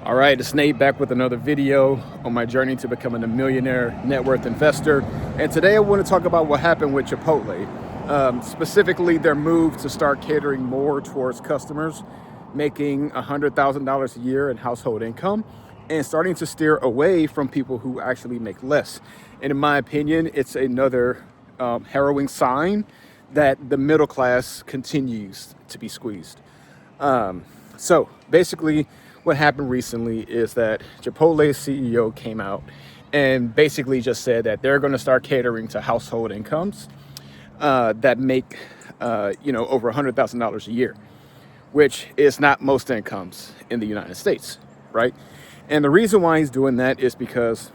All right, it's Nate back with another video on my journey to becoming a millionaire net worth investor. And today I want to talk about what happened with Chipotle, specifically their move to start catering more towards customers making $100,000 a year in household income and starting to steer away from people who actually make less. And in my opinion, it's another harrowing sign that the middle class continues to be squeezed. So basically, what happened recently is that Chipotle's CEO came out and basically just said that they're going to start catering to household incomes that make, over $100,000 a year, which is not most incomes in the United States, right? And the reason why he's doing that is because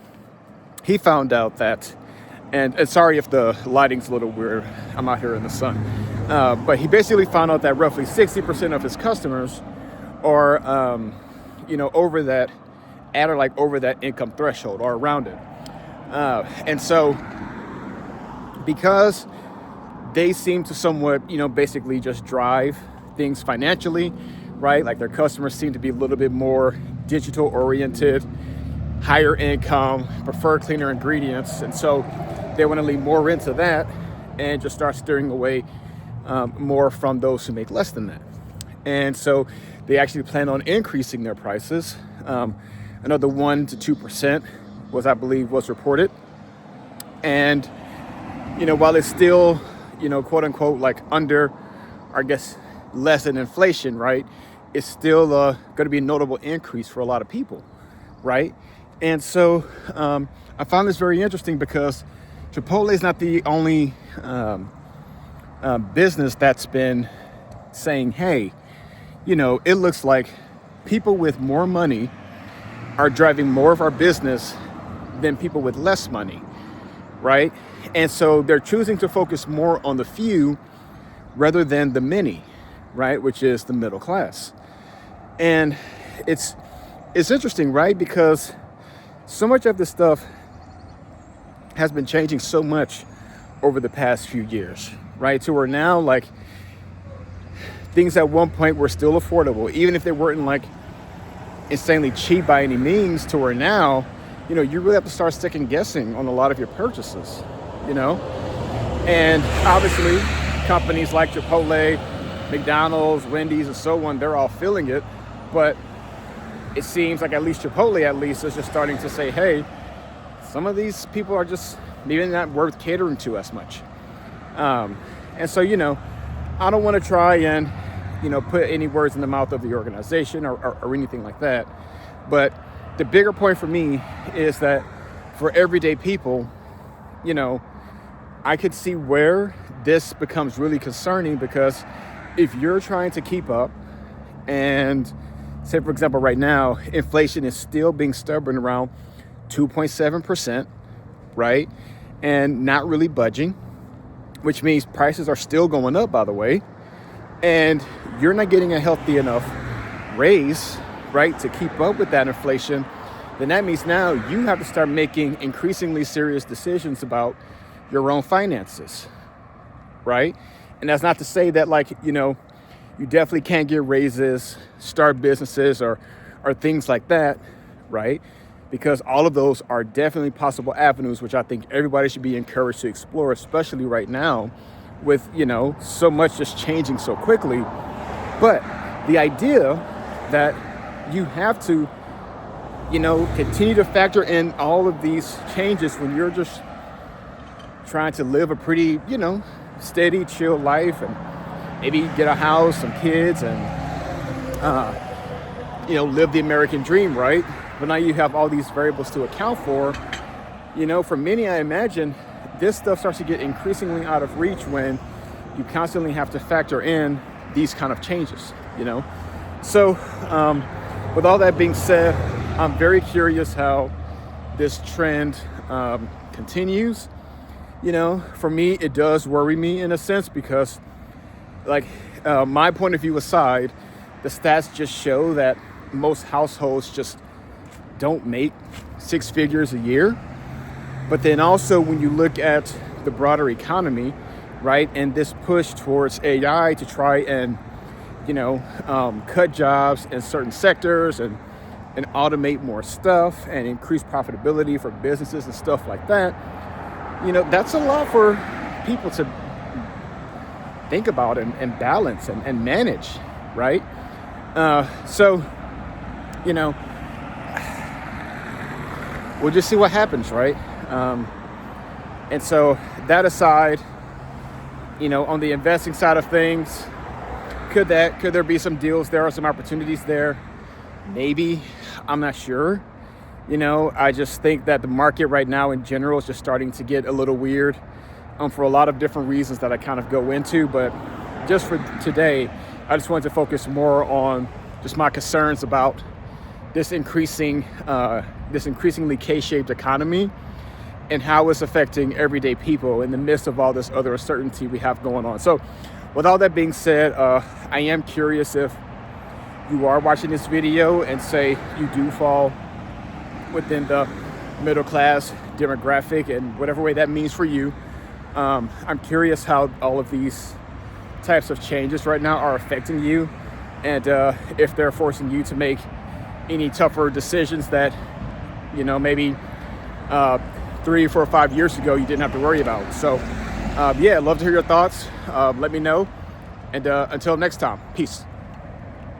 he found out that, and sorry if the lighting's a little weird, I'm out here in the sun, but he basically found out that roughly 60% of his customers are, over that, over that income threshold or around it. And so because they seem to somewhat, basically just drive things financially, right? Like their customers seem to be a little bit more digital oriented, higher income, prefer cleaner ingredients. And so they want to lean more into that and just start steering away more from those who make less than that. And so they actually plan on increasing their prices. Another 1 to 2% was reported. And, while it's still, quote unquote, like under, I guess, less than inflation, right? It's still going to be a notable increase for a lot of people, right? And so I found this very interesting because Chipotle is not the only business that's been saying, hey, it looks like people with more money are driving more of our business than people with less money, right? And so they're choosing to focus more on the few rather than the many, right? Which is the middle class. And it's interesting, right? Because so much of this stuff has been changing so much over the past few years, right? To where now, like, things at one point were still affordable, even if they weren't like insanely cheap by any means, to where now, you really have to start second guessing on a lot of your purchases, And obviously companies like Chipotle, McDonald's, Wendy's, and so on, they're all feeling it. But it seems like at least Chipotle is just starting to say, hey, some of these people are just maybe not worth catering to as much. And so, I don't want to try and, put any words in the mouth of the organization or anything like that. But the bigger point for me is that for everyday people, I could see where this becomes really concerning, because if you're trying to keep up and say, for example, right now, inflation is still being stubborn around 2.7%, right? And not really budging, which means prices are still going up, by the way. And you're not getting a healthy enough raise, right, to keep up with that inflation, then that means now you have to start making increasingly serious decisions about your own finances, right? And that's not to say that, like, you definitely can't get raises, start businesses, or things like that, right? Because all of those are definitely possible avenues, which I think everybody should be encouraged to explore, especially right now with, so much just changing so quickly. But the idea that you have to, continue to factor in all of these changes when you're just trying to live a pretty, steady, chill life, and maybe get a house, some kids, and, live the American dream, right? But now you have all these variables to account for. For many, I imagine this stuff starts to get increasingly out of reach when you constantly have to factor in these kind of changes, So with all that being said, I'm very curious how this trend continues. For me, it does worry me in a sense, because my point of view aside, the stats just show that most households just don't make six figures a year. But then also when you look at the broader economy, right, and this push towards AI to try and, cut jobs in certain sectors and and automate more stuff and increase profitability for businesses and stuff like that, that's a lot for people to think about and balance and manage, right? So, we'll just see what happens, right? And so that aside, on the investing side of things, could there be some deals there or some opportunities there? Maybe. I'm not sure. I just think that the market right now in general is just starting to get a little weird for a lot of different reasons that I kind of go into. But just for today, I just wanted to focus more on just my concerns about this increasingly K-shaped economy and how it's affecting everyday people in the midst of all this other uncertainty we have going on. So with all that being said, I am curious if you are watching this video and say you do fall within the middle class demographic and whatever way that means for you. I'm curious how all of these types of changes right now are affecting you, and if they're forcing you to make any tougher decisions that, maybe 3, 4, 5 years ago you didn't have to worry about. So I'd love to hear your thoughts. Let me know. And until next time, peace.